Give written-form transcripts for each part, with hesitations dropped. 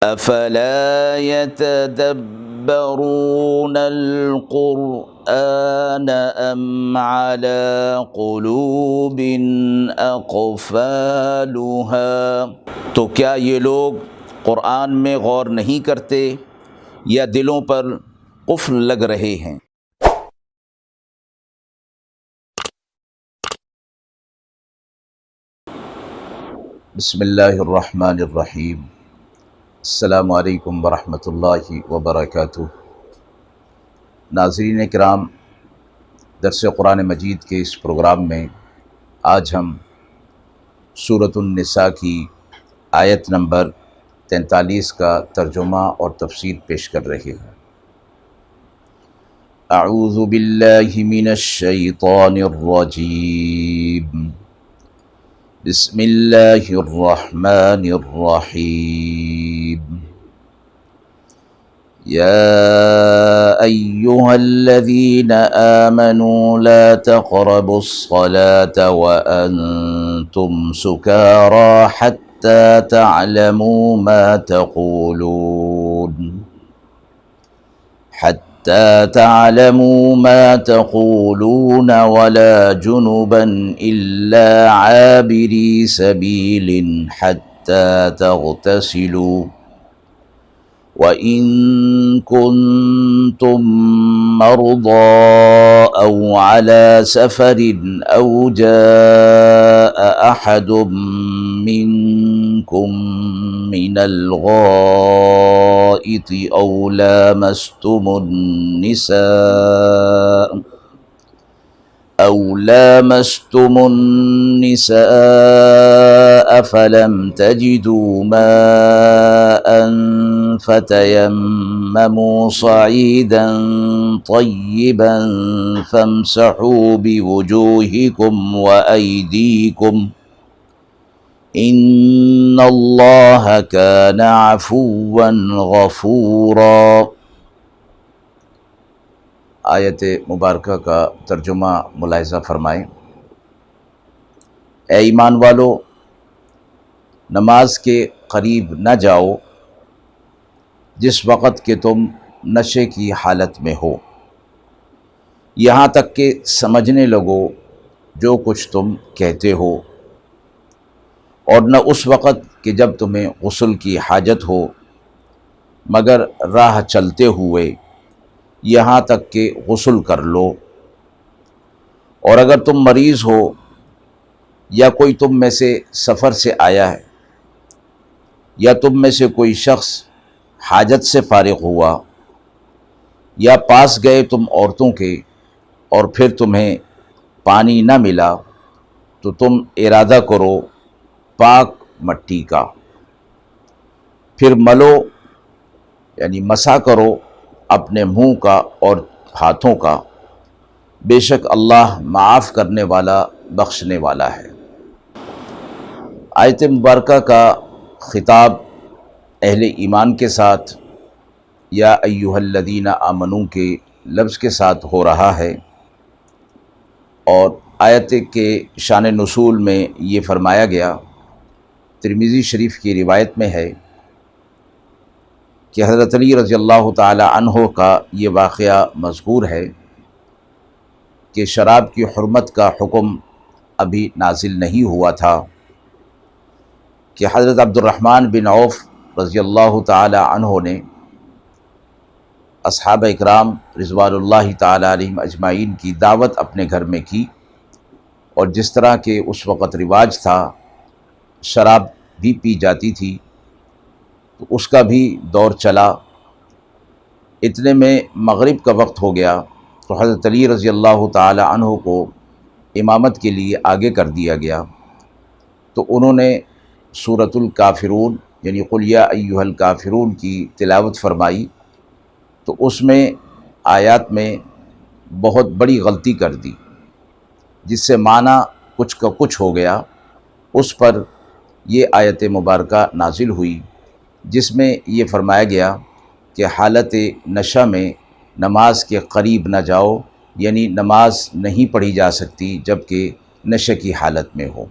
افلا يتدبرون القرآن ام على قلوب اقفالها، تو کیا یہ لوگ قرآن میں غور نہیں کرتے یا دلوں پر قفل لگ رہے ہیں؟ بسم اللہ الرحمن الرحیم۔ السلام علیکم ورحمۃ اللہ وبرکاتہ۔ ناظرین کرام، درس قرآن مجید کے اس پروگرام میں آج ہم سورۃ النساء کی آیت نمبر 43 کا ترجمہ اور تفسیر پیش کر رہے ہیں۔ اعوذ باللہ من الشیطان الرجیم، بسم اللہ الرحمن الرحیم۔ یا ایہا الذین آمنوا لا تقربوا الصلاة وانتم سکارى حتى تعلموا ما تقولون ولا جنبا إلا عابري سبيل حتى تغتسلوا، وإن كنتم مرضى أو على سفر أو جاء أحد منكم من الغائط أو لامستم النساء فلم تجدوا ماء فتيمموا صعيدا طيبا فامسحوا بوجوهكم وأيديكم ان اللہ کان عفوا غفورا۔ آیت مبارکہ کا ترجمہ ملاحظہ فرمائیں۔ اے ایمان والو، نماز کے قریب نہ جاؤ جس وقت کہ تم نشے کی حالت میں ہو، یہاں تک کہ سمجھنے لگو جو کچھ تم کہتے ہو، اور نہ اس وقت کہ جب تمہیں غسل کی حاجت ہو، مگر راہ چلتے ہوئے یہاں تک کہ غسل کر لو۔ اور اگر تم مریض ہو یا کوئی تم میں سے سفر سے آیا ہے، یا تم میں سے کوئی شخص حاجت سے فارغ ہوا، یا پاس گئے تم عورتوں کے اور پھر تمہیں پانی نہ ملا، تو تم ارادہ کرو پاک مٹی کا، پھر ملو یعنی مسح کرو اپنے منہ کا اور ہاتھوں کا، بے شک اللہ معاف کرنے والا بخشنے والا ہے۔ آیت مبارکہ کا خطاب اہل ایمان کے ساتھ یا ایھا الذین آمنوا کے لفظ کے ساتھ ہو رہا ہے، اور آیت کے شان نزول میں یہ فرمایا گیا، ترمذی شریف کی روایت میں ہے کہ حضرت علی رضی اللہ تعالی عنہ کا یہ واقعہ مذکور ہے کہ شراب کی حرمت کا حکم ابھی نازل نہیں ہوا تھا کہ حضرت عبد الرحمن بن عوف رضی اللہ تعالی عنہ نے اصحاب اکرام رضوان اللہ تعالی علیہم اجمعین کی دعوت اپنے گھر میں کی، اور جس طرح کے اس وقت رواج تھا شراب بھی پی جاتی تھی، تو اس کا بھی دور چلا۔ اتنے میں مغرب کا وقت ہو گیا تو حضرت علی رضی اللہ تعالی عنہ کو امامت کے لیے آگے کر دیا گیا، تو انہوں نے سورۃ الکافرون یعنی قل یا ایھا الکافرون کی تلاوت فرمائی، تو اس میں آیات میں بہت بڑی غلطی کر دی، جس سے معنی کچھ کا کچھ ہو گیا۔ اس پر یہ آیت مبارکہ نازل ہوئی جس میں یہ فرمایا گیا کہ حالت نشہ میں نماز کے قریب نہ جاؤ، یعنی نماز نہیں پڑھی جا سکتی جب کہ نشے کی حالت میں ہو۔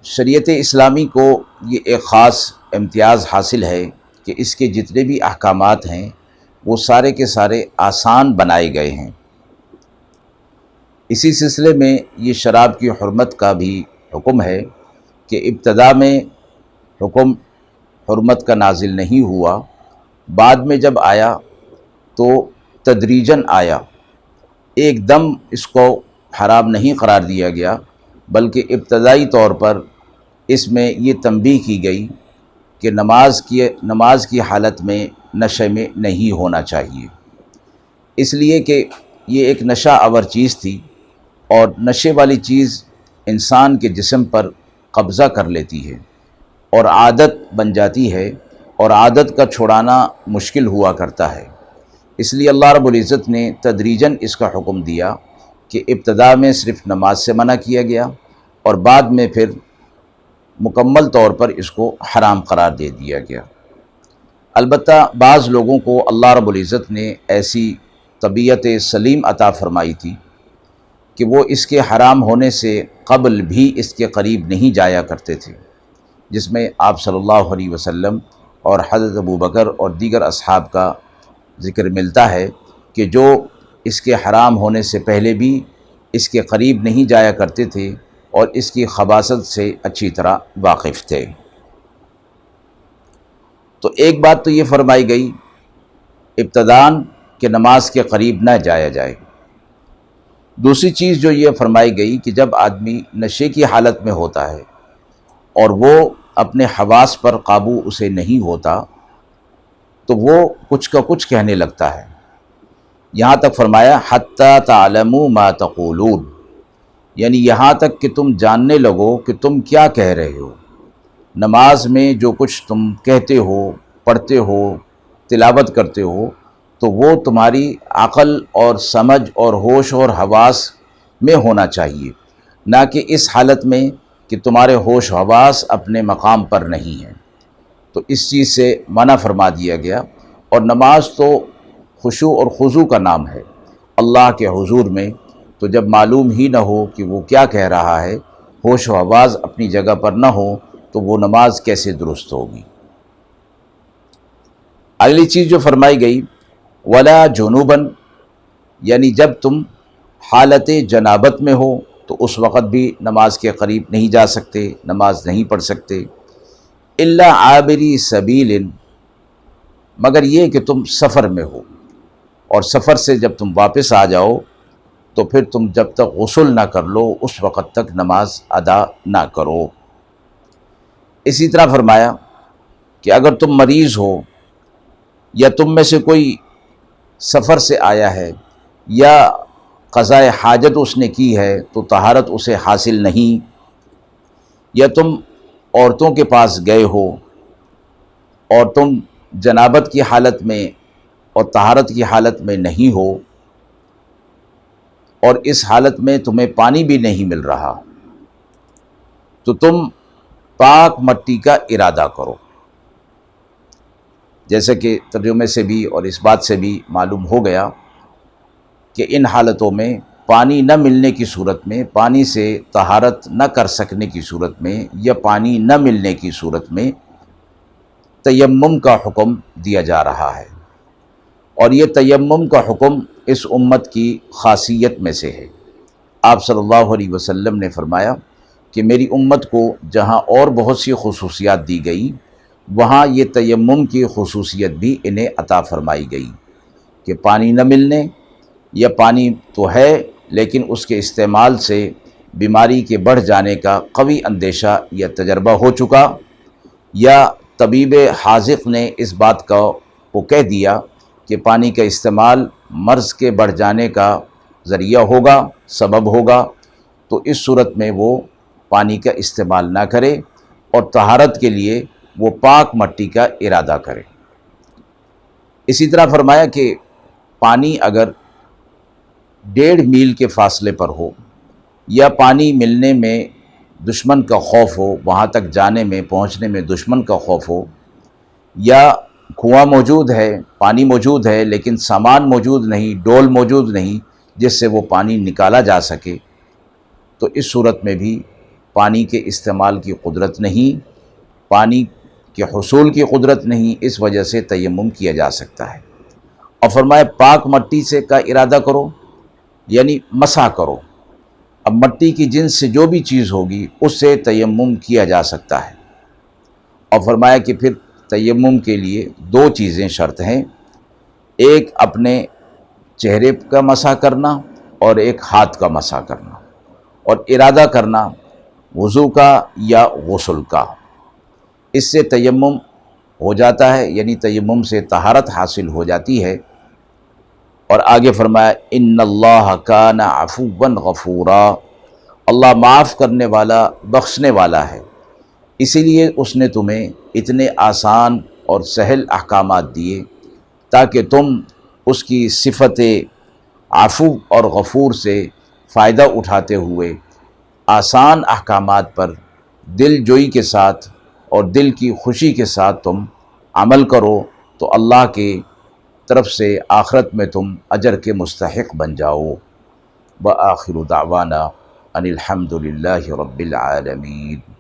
شریعت اسلامی کو یہ ایک خاص امتیاز حاصل ہے کہ اس کے جتنے بھی احکامات ہیں وہ سارے کے سارے آسان بنائے گئے ہیں۔ اسی سلسلے میں یہ شراب کی حرمت کا بھی حکم ہے کہ ابتدا میں حکم حرمت کا نازل نہیں ہوا، بعد میں جب آیا تو تدریجاً آیا، ایک دم اس کو حرام نہیں قرار دیا گیا، بلکہ ابتدائی طور پر اس میں یہ تنبیہ کی گئی کہ نماز کی حالت میں نشے میں نہیں ہونا چاہیے، اس لیے کہ یہ ایک نشہ آور چیز تھی، اور نشے والی چیز انسان کے جسم پر قبضہ کر لیتی ہے اور عادت بن جاتی ہے، اور عادت کا چھڑانا مشکل ہوا کرتا ہے۔ اس لیے اللہ رب العزت نے تدریجاً اس کا حکم دیا کہ ابتدا میں صرف نماز سے منع کیا گیا اور بعد میں پھر مکمل طور پر اس کو حرام قرار دے دیا گیا۔ البتہ بعض لوگوں کو اللہ رب العزت نے ایسی طبیعت سلیم عطا فرمائی تھی کہ وہ اس کے حرام ہونے سے قبل بھی اس کے قریب نہیں جایا کرتے تھے، جس میں آپ صلی اللہ علیہ وسلم اور حضرت ابوبکر اور دیگر اصحاب کا ذکر ملتا ہے کہ جو اس کے حرام ہونے سے پہلے بھی اس کے قریب نہیں جایا کرتے تھے اور اس کی خباثت سے اچھی طرح واقف تھے۔ تو ایک بات تو یہ فرمائی گئی ابتداً کہ نماز کے قریب نہ جایا جائے۔ دوسری چیز جو یہ فرمائی گئی کہ جب آدمی نشے کی حالت میں ہوتا ہے اور وہ اپنے حواس پر قابو اسے نہیں ہوتا تو وہ کچھ کا کچھ کہنے لگتا ہے، یہاں تک فرمایا حتی تعلموا ما تقولون، یعنی یہاں تک کہ تم جاننے لگو کہ تم کیا کہہ رہے ہو۔ نماز میں جو کچھ تم کہتے ہو، پڑھتے ہو، تلاوت کرتے ہو، تو وہ تمہاری عقل اور سمجھ اور ہوش اور حواس میں ہونا چاہیے، نہ کہ اس حالت میں کہ تمہارے ہوش و حواس اپنے مقام پر نہیں ہیں۔ تو اس چیز سے منع فرما دیا گیا، اور نماز تو خشوع اور خضوع کا نام ہے اللہ کے حضور میں، تو جب معلوم ہی نہ ہو کہ وہ کیا کہہ رہا ہے، ہوش و حواس اپنی جگہ پر نہ ہو، تو وہ نماز کیسے درست ہوگی۔ اگلی چیز جو فرمائی گئی ولا جنوباً، یعنی جب تم حالت جنابت میں ہو تو اس وقت بھی نماز کے قریب نہیں جا سکتے، نماز نہیں پڑھ سکتے۔ الا عابری سبیل، مگر یہ کہ تم سفر میں ہو، اور سفر سے جب تم واپس آ جاؤ تو پھر تم جب تک غسل نہ کر لو اس وقت تک نماز ادا نہ کرو۔ اسی طرح فرمایا کہ اگر تم مریض ہو یا تم میں سے کوئی سفر سے آیا ہے یا قضاء حاجت اس نے کی ہے تو طہارت اسے حاصل نہیں، یا تم عورتوں کے پاس گئے ہو اور تم جنابت کی حالت میں اور طہارت کی حالت میں نہیں ہو، اور اس حالت میں تمہیں پانی بھی نہیں مل رہا، تو تم پاک مٹی کا ارادہ کرو۔ جیسے کہ ترجمے سے بھی اور اس بات سے بھی معلوم ہو گیا کہ ان حالتوں میں پانی نہ ملنے کی صورت میں، پانی سے طہارت نہ کر سکنے کی صورت میں، یا پانی نہ ملنے کی صورت میں تیمم کا حکم دیا جا رہا ہے، اور یہ تیمم کا حکم اس امت کی خاصیت میں سے ہے۔ آپ صلی اللہ علیہ وسلم نے فرمایا کہ میری امت کو جہاں اور بہت سی خصوصیات دی گئی، وہاں یہ تیمم کی خصوصیت بھی انہیں عطا فرمائی گئی کہ پانی نہ ملنے، یا پانی تو ہے لیکن اس کے استعمال سے بیماری کے بڑھ جانے کا قوی اندیشہ یا تجربہ ہو چکا، یا طبیب حاذق نے اس بات کو کہہ دیا کہ پانی کا استعمال مرض کے بڑھ جانے کا ذریعہ ہوگا، سبب ہوگا، تو اس صورت میں وہ پانی کا استعمال نہ کرے اور طہارت کے لیے وہ پاک مٹی کا ارادہ کرے۔ اسی طرح فرمایا کہ پانی اگر 1.5 میل کے فاصلے پر ہو، یا پانی ملنے میں دشمن کا خوف ہو، وہاں تک جانے میں پہنچنے میں دشمن کا خوف ہو، یا کنواں موجود ہے، پانی موجود ہے لیکن سامان موجود نہیں، ڈول موجود نہیں جس سے وہ پانی نکالا جا سکے، تو اس صورت میں بھی پانی کے استعمال کی قدرت نہیں، پانی کے حصول کی قدرت نہیں، اس وجہ سے تیمم کیا جا سکتا ہے۔ اور فرمایا پاک مٹی سے کا ارادہ کرو، یعنی مسح کرو۔ اب مٹی کی جنس سے جو بھی چیز ہوگی اس سے تیمم کیا جا سکتا ہے۔ اور فرمایا کہ پھر تیمم کے لیے دو چیزیں شرط ہیں، ایک اپنے چہرے کا مسح کرنا اور ایک ہاتھ کا مسح کرنا، اور ارادہ کرنا وضو کا یا غسل کا۔ اس سے تیمم ہو جاتا ہے، یعنی تیمم سے طہارت حاصل ہو جاتی ہے۔ اور آگے فرمایا ان اللہ کان عفوا غفورا، اللہ معاف کرنے والا بخشنے والا ہے، اسی لیے اس نے تمہیں اتنے آسان اور سہل احکامات دیے تاکہ تم اس کی صفت عفو اور غفور سے فائدہ اٹھاتے ہوئے آسان احکامات پر دل جوئی کے ساتھ اور دل کی خوشی کے ساتھ تم عمل کرو، تو اللہ کے طرف سے آخرت میں تم اجر کے مستحق بن جاؤ۔ وآخر دعوانا ان الحمد للہ رب العالمین۔